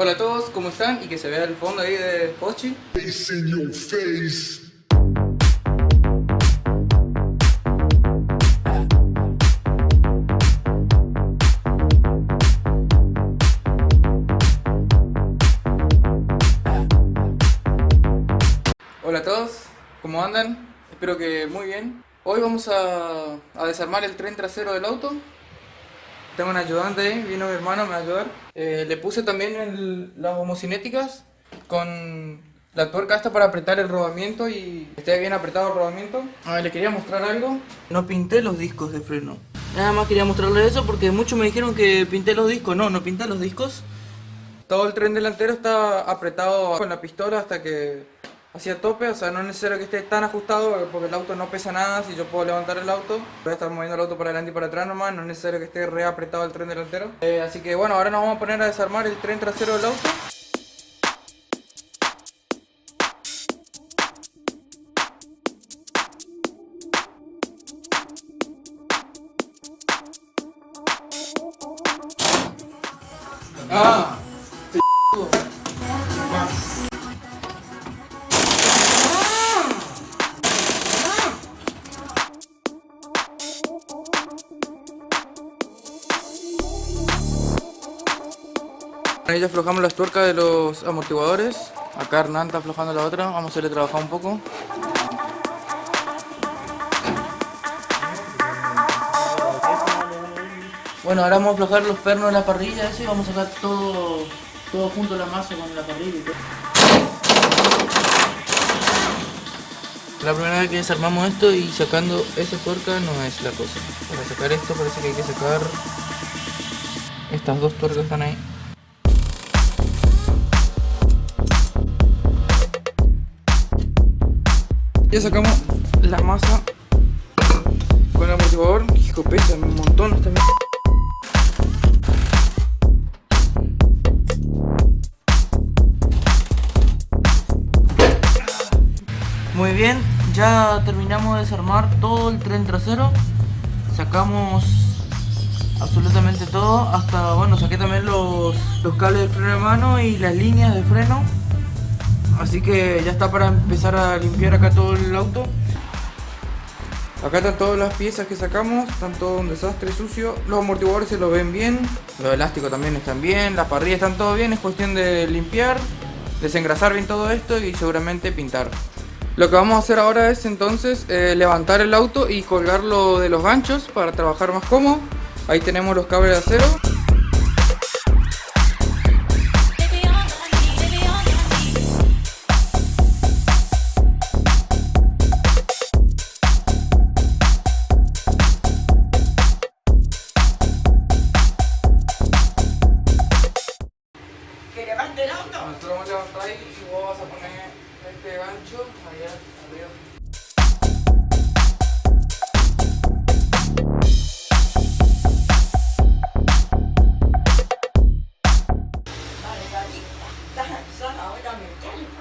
Hola a todos, ¿cómo están? Y que se vea el fondo ahí de Pochi. Face in your face. Hola a todos, ¿cómo andan? Espero que muy bien. Hoy vamos a desarmar el tren trasero del auto. Tengo un ayudante ahí, vino mi hermano, me va a ayudar. Le puse también las homocinéticas con la tuerca esta para apretar el rodamiento y que esté bien apretado el rodamiento. Le quería mostrar algo. No pinté los discos de freno. Nada más quería mostrarles eso porque muchos me dijeron que pinté los discos. No pinté los discos. Todo el tren delantero está apretado con la pistola hasta que hacía tope, o sea, no es necesario que esté tan ajustado porque el auto no pesa nada. Si yo puedo levantar el auto, voy a estar moviendo el auto para adelante y para atrás nomás, no es necesario que esté re apretado el tren delantero. Así que bueno, ahora nos vamos a poner a desarmar el tren trasero del auto. Ah, ahí ya aflojamos las tuercas de los amortiguadores. Acá Hernán está aflojando la otra, vamos a hacerle trabajar un poco. Bueno, ahora vamos a aflojar los pernos de la parrilla, y vamos a sacar todo junto la masa con la parrilla y todo. La primera vez que desarmamos esto y sacando esa tuerca no es la cosa. Para sacar esto parece que hay que sacar estas dos tuercas que están ahí. Ya sacamos la masa con el amortiguador. Hijo, pesa un montón esta mierda. Muy bien, ya terminamos de desarmar todo el tren trasero. Sacamos absolutamente todo, hasta, bueno, saqué también los cables de freno de mano y las líneas de freno. Así que ya está para empezar a limpiar acá todo el auto. Acá están todas las piezas que sacamos, están todo un desastre sucio. Los amortiguadores se los ven bien, los elásticos también están bien, las parrillas están todo bien. Es cuestión de limpiar, desengrasar bien todo esto y seguramente pintar. Lo que vamos a hacer ahora es entonces levantar el auto y colgarlo de los ganchos para trabajar más cómodo. Ahí tenemos los cables de acero. ¿Que levante el auto? Nosotros vamos a levantar ahí y vos vas a poner este gancho allá arriba. Vale, David, estás cansada ahora mecánica.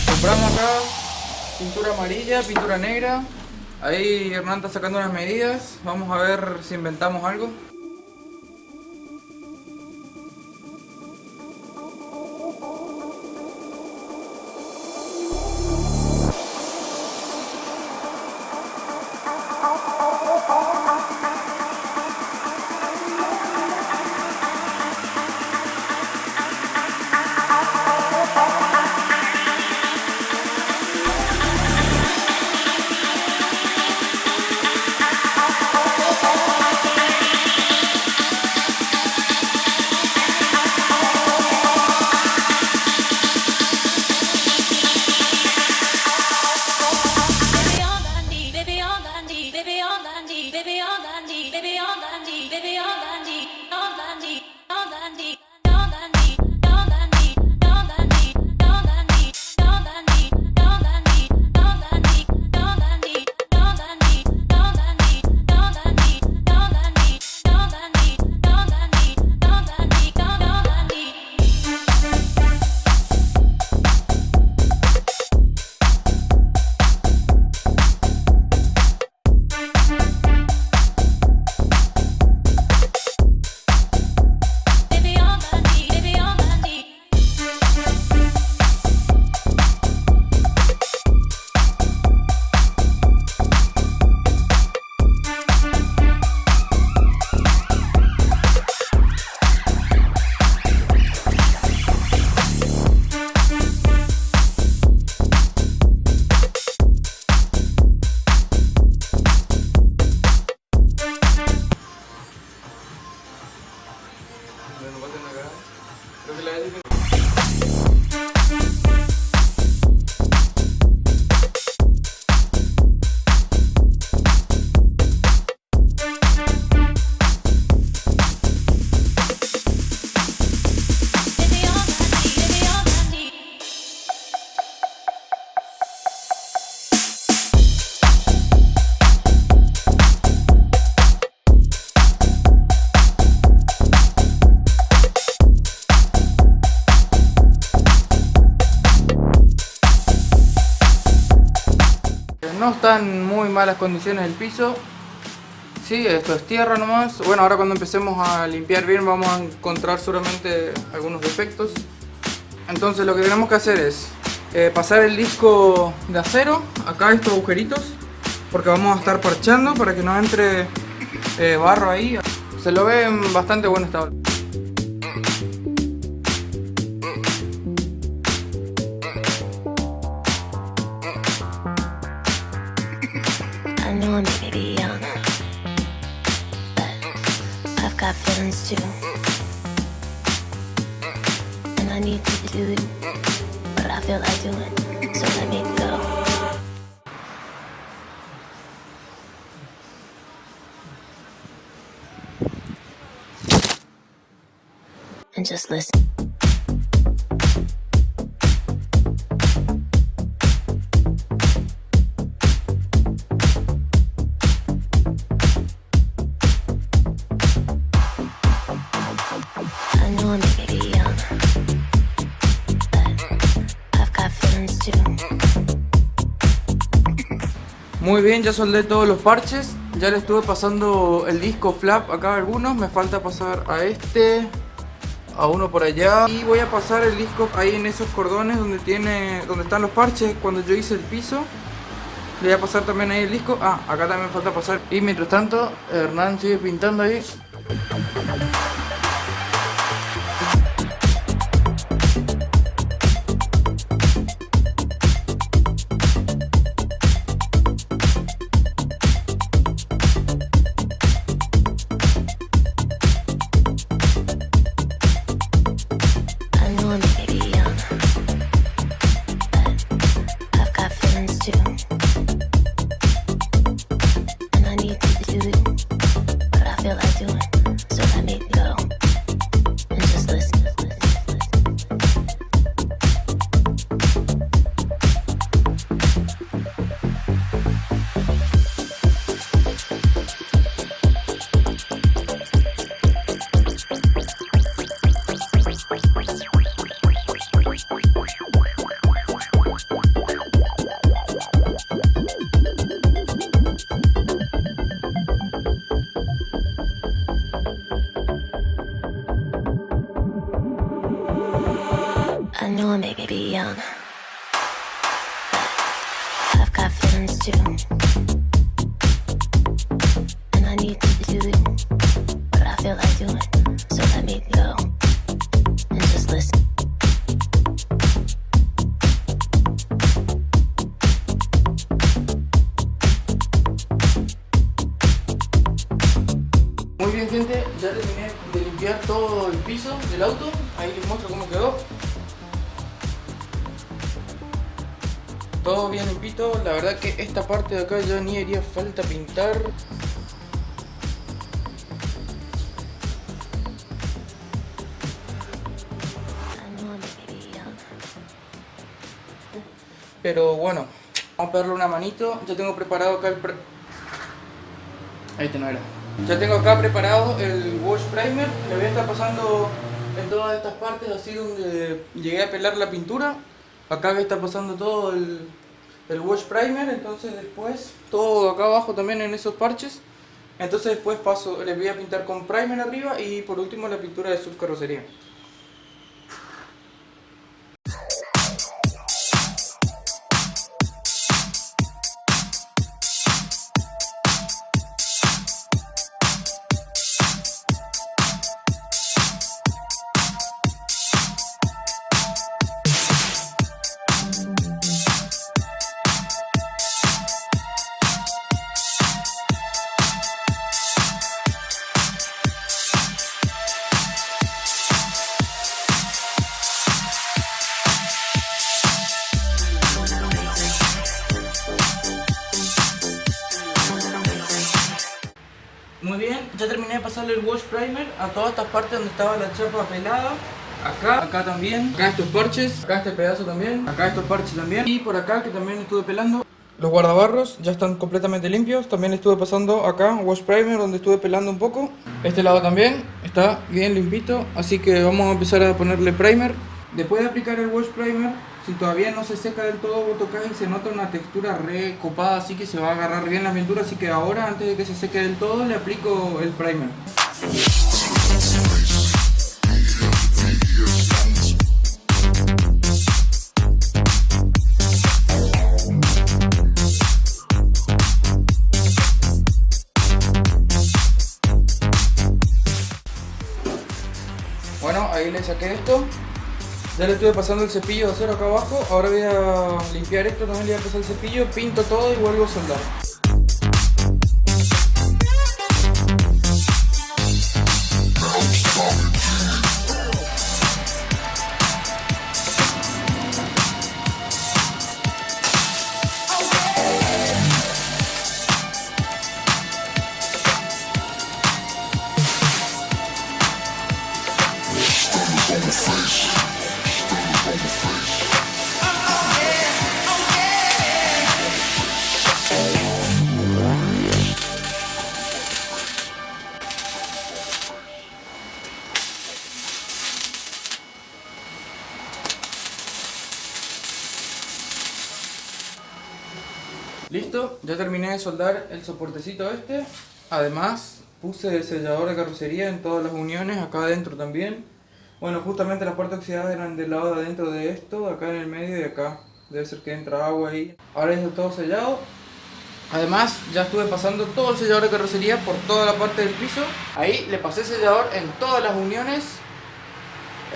Compramos acá pintura amarilla, pintura negra. Ahí Hernán está sacando unas medidas. Vamos a ver si inventamos algo. No está en muy malas condiciones el piso. Sí, esto es tierra nomás. Bueno, ahora cuando empecemos a limpiar bien vamos a encontrar seguramente algunos defectos. Entonces lo que tenemos que hacer es pasar el disco de acero acá, estos agujeritos, porque vamos a estar parchando para que no entre barro ahí. Se lo ve en bastante buen estado. I know I may be young, but I've got feelings too. And I need to do it, but I feel like doing, so let me go. And just listen. I know I may be young, but I've got feelings too. Muy bien, ya soldé todos los parches. Ya le estuve pasando el disco flap acá a algunos. Me falta pasar a este, a uno por allá. Y voy a pasar el disco ahí en esos cordones donde están los parches cuando yo hice el piso. Le voy a pasar también ahí el disco. Ah, acá también me falta pasar. Y mientras tanto, Hernán sigue pintando ahí. I know I may be young, but I've got feelings too. And I need to do it, but I feel like doing, so let me go. And just listen. I know I may be young, but I've got feelings too. And I need to do it, but I feel like doing, so let me go. And just listen. Muy bien, gente, ya terminé de limpiar todo el piso del auto. Ahí les muestro cómo quedó. Todo bien limpito. La verdad que esta parte de acá ya ni haría falta pintar. I know I may be young. Pero bueno, vamos a darle una manito. Ya tengo preparado acá Este no era. Ya tengo acá preparado el wash primer. Le voy a estar pasando en todas estas partes, así donde llegué a pelar la pintura. Acá voy a estar pasando todo el wash primer. Entonces después todo acá abajo también en esos parches. Entonces después les voy a pintar con primer arriba. Y por último la pintura de subcarrocería. Muy bien, ya terminé de pasarle el wash primer a todas estas partes donde estaba la chapa pelada. Acá también, acá estos parches, acá este pedazo también, acá estos parches también. Y por acá que también estuve pelando. Los guardabarros ya están completamente limpios. También estuve pasando acá wash primer donde estuve pelando un poco. Este lado también está bien limpito. Así que vamos a empezar a ponerle primer. Después de aplicar el wash primer, Si todavía no se seca del todo, vos tocás y se nota una textura re copada, así que se va a agarrar bien la pintura. Así que ahora, antes de que se seque del todo, le aplico el primer. Bueno, ahí le saqué esto. Ya le estuve pasando el cepillo de acero acá abajo. Ahora voy a limpiar esto, también le voy a pasar el cepillo, pinto todo y vuelvo a soldar. Listo, ya terminé de soldar el soportecito este. Además puse sellador de carrocería en todas las uniones, acá adentro también. Bueno, justamente las partes oxidadas eran del lado de adentro de esto, acá en el medio y acá. Debe ser que entra agua ahí. Ahora ya está todo sellado. Además ya estuve pasando todo el sellador de carrocería por toda la parte del piso. Ahí le pasé sellador en todas las uniones.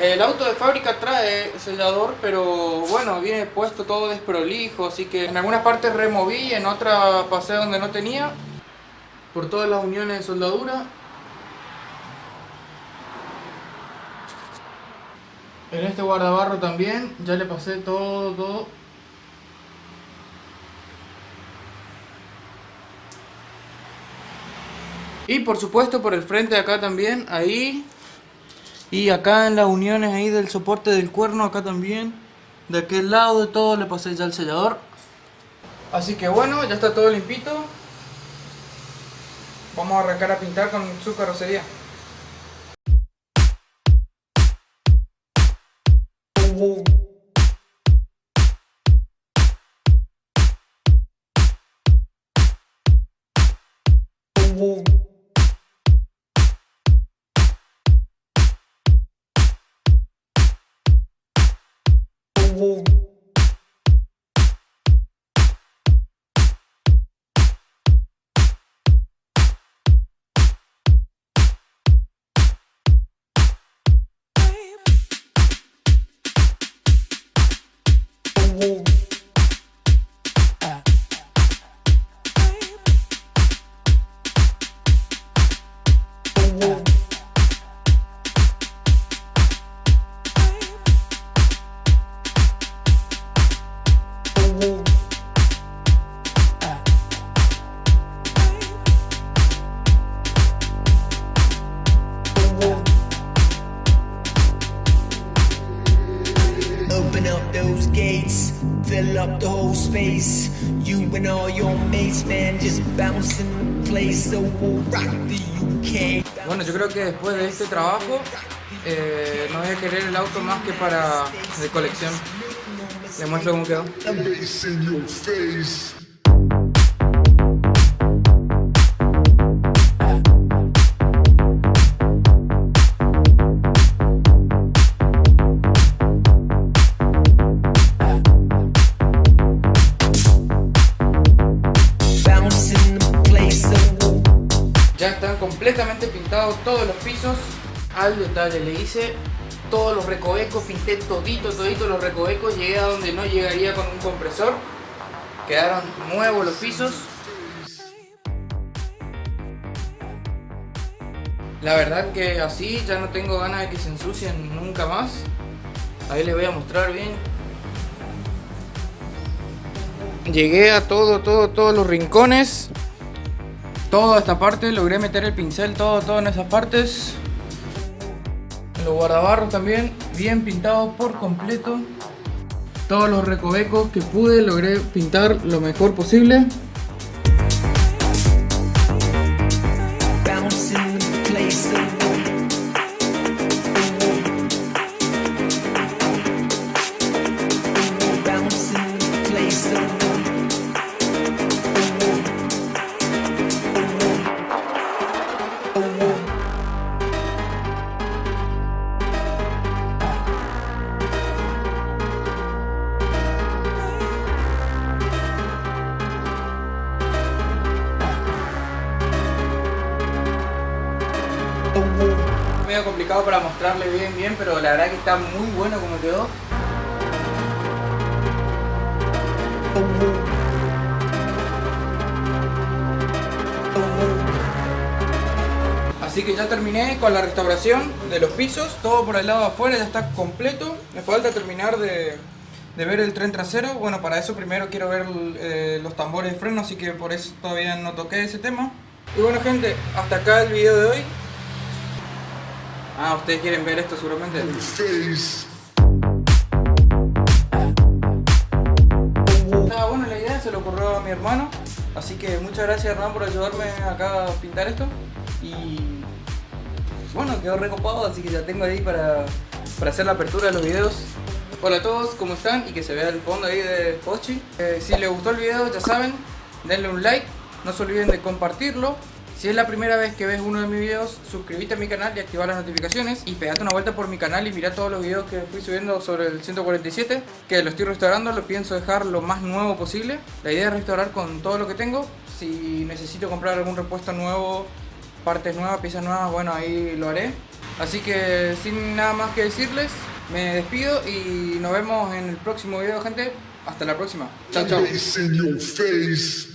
El auto de fábrica trae sellador, pero bueno, viene puesto todo desprolijo, así que en algunas partes removí, en otras pasé donde no tenía, por todas las uniones de soldadura. En este guardabarro también, ya le pasé todo. Y por supuesto por el frente de acá también, ahí. Y acá en las uniones ahí del soporte del cuerno, acá también. De aquel lado de todo le pasé ya el sellador. Así que bueno, ya está todo limpito. Vamos a arrancar a pintar con su carrocería. Open up those gates, fill up the whole space. You and all your mates, man, just bouncing the place. So we'll rock the UK. Bueno, yo creo que después de este trabajo no voy a querer el auto más que para de colección. Les muestro cómo quedó. Bass in your face. Bouncing the place. So we'll Ya están completamente pintados todos los pisos al detalle. Le hice todos los recovecos, pinté todito los recovecos. Llegué a donde no llegaría con un compresor. Quedaron nuevos los pisos. La verdad que así ya no tengo ganas de que se ensucien nunca más. Ahí les voy a mostrar bien. Llegué a todos los rincones. Toda esta parte, logré meter el pincel todo en esas partes. En los guardabarros también, bien pintados por completo. Todos los recovecos que pude, logré pintar lo mejor posible. bouncing the place. So we'll medio complicado para mostrarle bien, pero la verdad que está muy bueno como quedó. Así que ya terminé con la restauración de los pisos, todo por el lado de afuera ya está completo. Me falta terminar de ver el tren trasero. Bueno, para eso primero quiero ver los tambores de freno, así que por eso todavía no toqué ese tema. Y bueno gente, hasta acá el video de hoy. Ah, ustedes quieren ver esto seguramente. Face. Bueno, la idea se le ocurrió a mi hermano, así que muchas gracias Hernán por ayudarme acá a pintar esto. Y bueno, quedó recopado, así que ya tengo ahí para hacer la apertura de los videos. Hola a todos, ¿cómo están? Y que se vea el fondo ahí de Pochi. Si les gustó el video, ya saben, denle un like, no se olviden de compartirlo. Si es la primera vez que ves uno de mis videos, suscríbete a mi canal y activa las notificaciones. Y pegate una vuelta por mi canal y mira todos los videos que fui subiendo sobre el 147, que lo estoy restaurando, lo pienso dejar lo más nuevo posible. La idea es restaurar con todo lo que tengo. Si necesito comprar algún repuesto nuevo, partes nuevas, piezas nuevas, bueno, ahí lo haré. Así que sin nada más que decirles, me despido y nos vemos en el próximo video, gente. Hasta la próxima. Chao, chao. Face in your face.